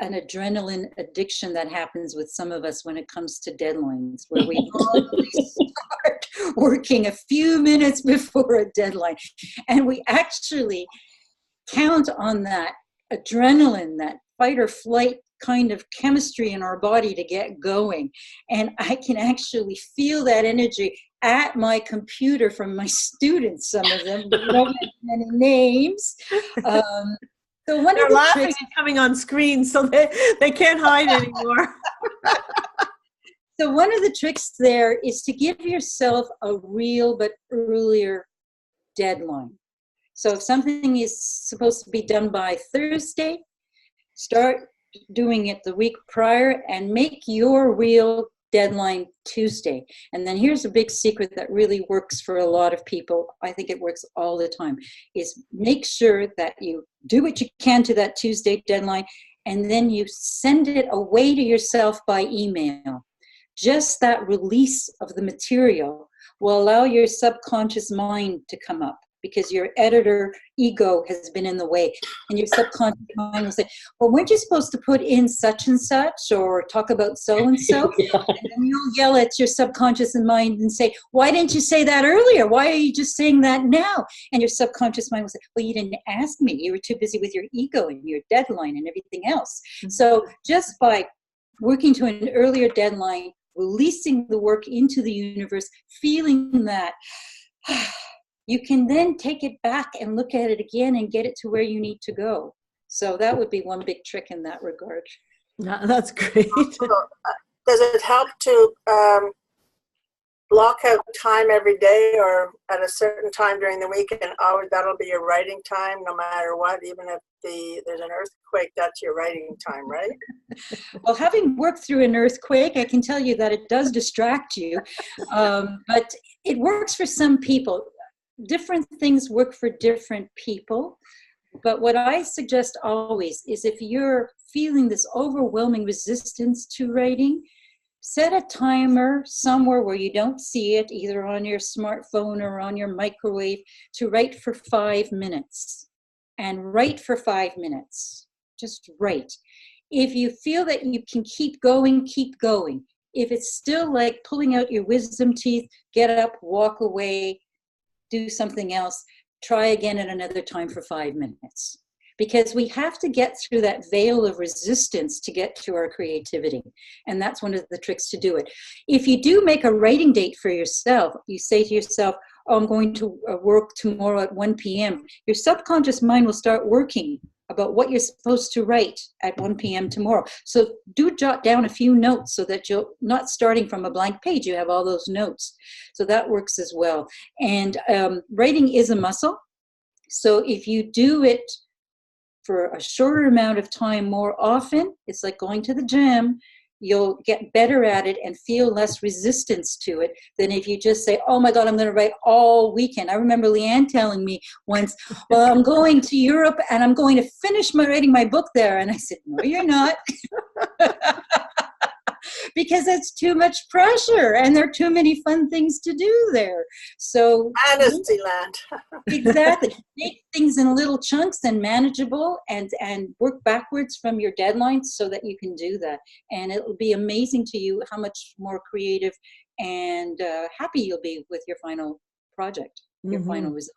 an adrenaline addiction that happens with some of us when it comes to deadlines, where we always start working a few minutes before a deadline. And we actually count on that adrenaline, that fight or flight kind of chemistry in our body to get going. And I can actually feel that energy at my computer from my students, some of them, don't mention any names. So they're laughing and coming on screen, so they can't hide anymore. So one of the tricks there is to give yourself a real but earlier deadline. So if something is supposed to be done by Thursday, start doing it the week prior and make your real deadline Tuesday. And then here's a big secret that really works for a lot of people. I think it works all the time, is make sure that you do what you can to that Tuesday deadline, and then you send it away to yourself by email. Just that release of the material will allow your subconscious mind to come up, because your editor ego has been in the way. And your subconscious mind will say, well, weren't you supposed to put in such and such, or talk about so-and-so? Yeah. And then you'll yell at your subconscious mind and say, why didn't you say that earlier? Why are you just saying that now? And your subconscious mind will say, well, you didn't ask me. You were too busy with your ego and your deadline and everything else. Mm-hmm. So just by working to an earlier deadline, releasing the work into the universe, feeling that, you can then take it back and look at it again and get it to where you need to go. So that would be one big trick in that regard. Yeah, that's great. Does it help to block out time every day, or at a certain time during the week, and that'll be your writing time no matter what? Even if there's an earthquake, that's your writing time, right? Well, having worked through an earthquake, I can tell you that it does distract you. But it works for some people. Different things work for different people, But what I suggest always is if you're feeling this overwhelming resistance to writing, set a timer somewhere where you don't see it, either on your smartphone or on your microwave, to write for 5 minutes. And write for 5 minutes. Just write. If you feel that you can keep going, keep going. If it's still like pulling out your wisdom teeth, get up, walk away, do something else. Try again at another time for 5 minutes. Because we have to get through that veil of resistance to get to our creativity. And that's one of the tricks to do it. If you do make a writing date for yourself, you say to yourself, oh, I'm going to work tomorrow at 1 p.m. Your subconscious mind will start working about what you're supposed to write at 1 p.m. tomorrow. So do jot down a few notes so that you're not starting from a blank page. You have all those notes. So that works as well. And writing is a muscle. So if you do it for a shorter amount of time more often, it's like going to the gym. You'll get better at it and feel less resistance to it than if you just say, oh my God, I'm going to write all weekend. I remember Leanne telling me once, well, I'm going to Europe and I'm going to finish writing my book there. And I said, no, you're not. Because it's too much pressure and there are too many fun things to do there. So Fantasyland. Exactly. Make things in little chunks and manageable, and work backwards from your deadlines so that you can do that. And it will be amazing to you how much more creative and happy you'll be with your final project, your final result.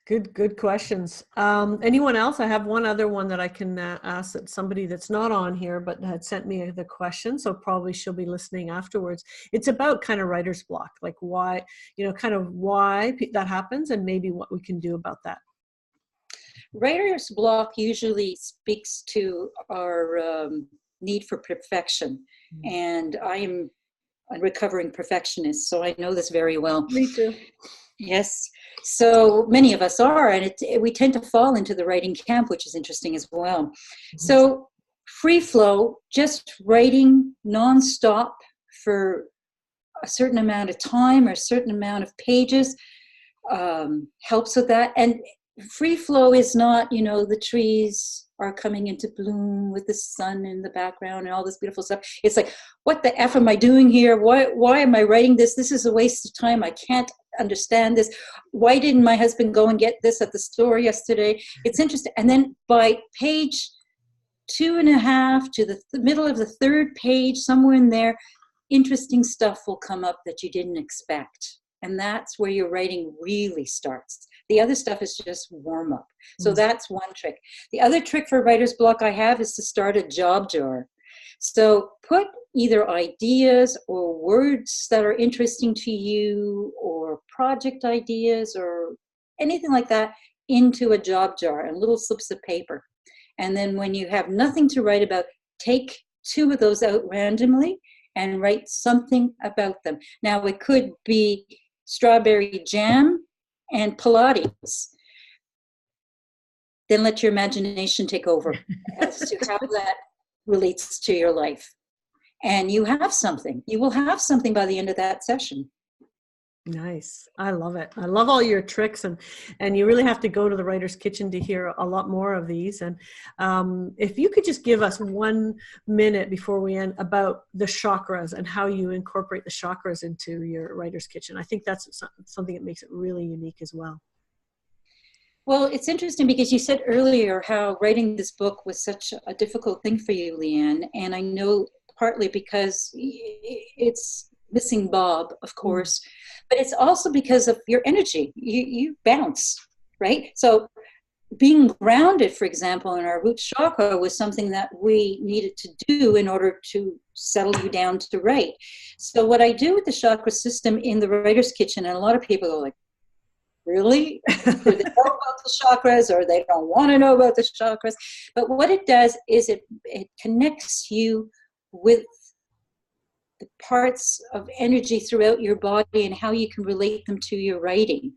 Good questions. Anyone else? I have one other one that I can ask, that somebody that's not on here but had sent me the question, so probably she'll be listening afterwards. It's about kind of writer's block, like why, kind of why that happens and maybe what we can do about that. Writer's block usually speaks to our need for perfection. And I am a recovering perfectionist, so I know this very well. Me too. Yes. So many of us are, and we tend to fall into the writing camp, which is interesting as well. So free flow, just writing nonstop for a certain amount of time or a certain amount of pages helps with that. And free flow is not, the trees are coming into bloom with the sun in the background and all this beautiful stuff. It's like, what the F am I doing here? Why am I writing this? This is a waste of time. I can't understand this. Why didn't my husband go and get this at the store yesterday? It's interesting. And then by page 2.5 to the middle of the third page, somewhere in there, interesting stuff will come up that you didn't expect. And that's where your writing really starts. The other stuff is just warm up. So that's one trick. The other trick for writer's block I have is to start a job jar. So put either ideas or words that are interesting to you or project ideas or anything like that into a job jar and little slips of paper. And then when you have nothing to write about, take 2 of those out randomly and write something about them. Now it could be strawberry jam and Pilates. Then let your imagination take over as to how that relates to your life. And you have something. You will have something by the end of that session. Nice. I love it. I love all your tricks, and you really have to go to the Writer's Kitchen to hear a lot more of these. And if you could just give us 1 minute before we end about the chakras and how you incorporate the chakras into your Writer's Kitchen. I think that's something that makes it really unique as well. Well, it's interesting because you said earlier how writing this book was such a difficult thing for you, Leanne. And I know partly because it's missing Bob, of course, but it's also because of your energy. You bounce, right? So being grounded, for example, in our root chakra was something that we needed to do in order to settle you down to write. So what I do with the chakra system in the Writer's Kitchen, and a lot of people are like, really? Or they know about the chakras or they don't want to know about the chakras. But what it does is it connects you with the parts of energy throughout your body and how you can relate them to your writing.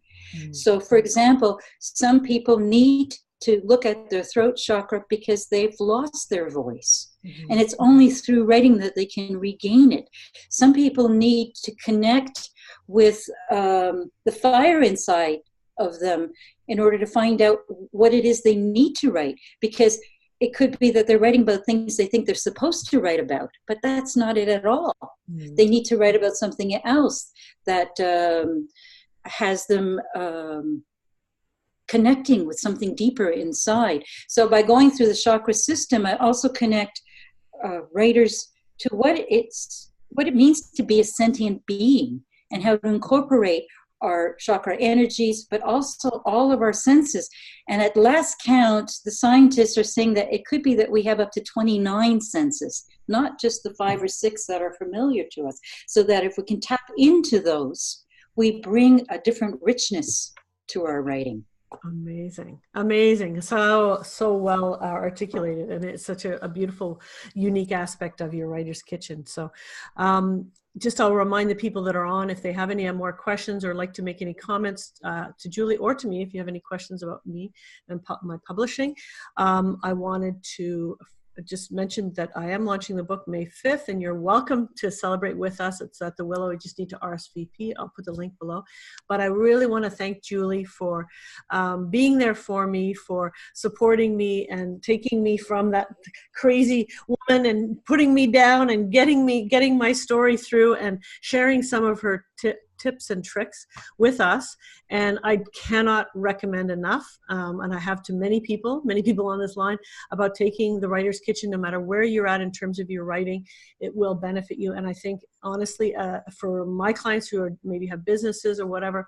So, for example, some people need to look at their throat chakra because they've lost their voice. And it's only through writing that they can regain it. Some people need to connect with the fire inside of them in order to find out what it is they need to write. Because it could be that they're writing about things they think they're supposed to write about, but that's not it at all. They need to write about something else that has them connecting with something deeper inside. So by going through the chakra system, I also connect writers to what it means to be a sentient being, and how to incorporate our chakra energies, but also all of our senses. And at last count, the scientists are saying that it could be that we have up to 29 senses, not just the 5 or 6 that are familiar to us. So that if we can tap into those, we bring a different richness to our writing. Amazing, amazing. So well articulated, and it's such a beautiful, unique aspect of your writer's kitchen. So just I'll remind the people that are on, if they have any more questions or like to make any comments to Julie or to me, if you have any questions about me and my publishing. I wanted to just mention that I am launching the book May 5th, and you're welcome to celebrate with us. It's at the Willow. You just need to RSVP. I'll put the link below. But I really want to thank Julie for being there for me, for supporting me and taking me from that crazy woman and putting me down and getting my story through and sharing some of her tips and tricks with us. And I cannot recommend enough, and I have to many people on this line, about taking the Writer's Kitchen. No matter where you're at in terms of your writing, it will benefit you. And I think honestly, for my clients who maybe have businesses or whatever,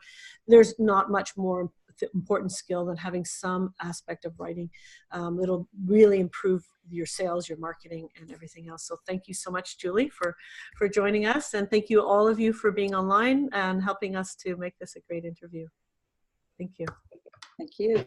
there's not much more important skill than having some aspect of writing. It'll really improve your sales, your marketing, and everything else. So thank you so much, Julie, for joining us. And thank you, all of you, for being online and helping us to make this a great interview. Thank you. Thank you.